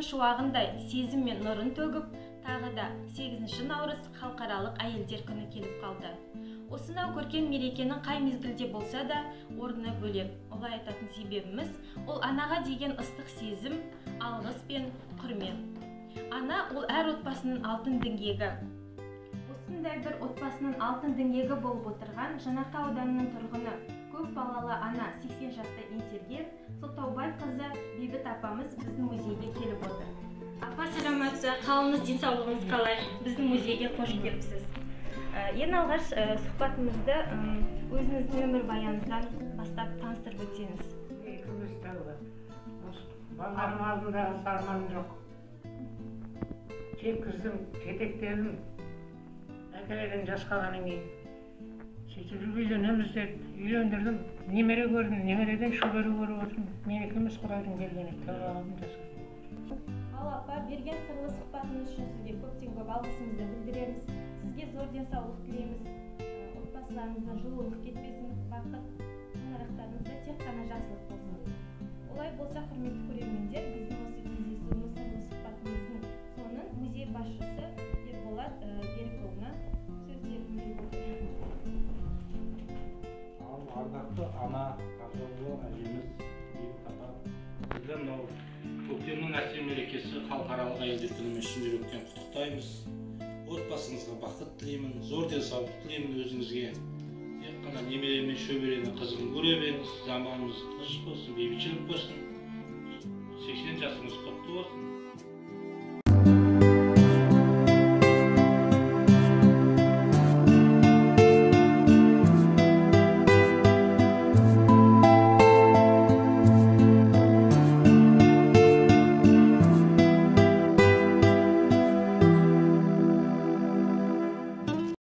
шуағындай сезім мен нұрын төгіп, тағы да 8 наурыз халықаралық әйелдер күні келіп қалды. Осынау көркем мерекенің қай мезгілде болса да орны бөлек. Олай айтатын себебіміз ол анаға деген ыстық сезім, алғыс пен құрмет. Ана ол әр отбасының алтын діңгегі. Осындай бір отбасының алтын діңгегі болып отырған Жаңаарқа ауданының тұрғыны, көп балалы ана 80 жаста еңсерген Сылтаубай қызы Бейбіт апамыз біздің музейге келіп отыр. Апа, саламатсыз, қалыңыз, денсаулығыңыз қалай? Біздің музейге қош келіпсіз. Ең алғаш сұхбатымызды өзіңіздің өмірбаяныңыздан бастап таныстырып өтсеңіз. Балаларым алдындағы сарманым жоқ. Жеткіздім, жетектерім әкелерден жас қалғаннан кейін. Сөйтіп үйленеміз деп үйлендірдім. Немере көрдім, немереден шөбере көріп отырмын. Менікі емес, Құдайдың бергені. Ал апа, берген сырлы сұхбатыңыз үшін сізге көптен көп алғысымызды білдіреміз. Сізге зор денсаулық тілейміз. Отбасыларыңыздан жылулық кетпесін, бақыт, шаңырақтарыңызда тек қана жақсылық болсын. Олай болса, құрметті көрермендер, біздің осы кездесуіміз сырлы сұхбатымыздың соңын музей басшысы Ерболат Берікұлына сөздерін беріп ардақты ана, қажырлы әжеміз Бейбіт апа, сізді мынау көктемнің әсем мерекесі халықаралық әйелдер күнімен шын жүректен құттықтаймыз. Отбасыңызға бақыт тілеймін, зор денсаулық тілеймін өзіңізге. Тек қана немере мен шөберенің қызығын көре беріңіз, заманымыз тыныш болсын, бейбітшілік болсын. 80 жасыңыз құтты болсын.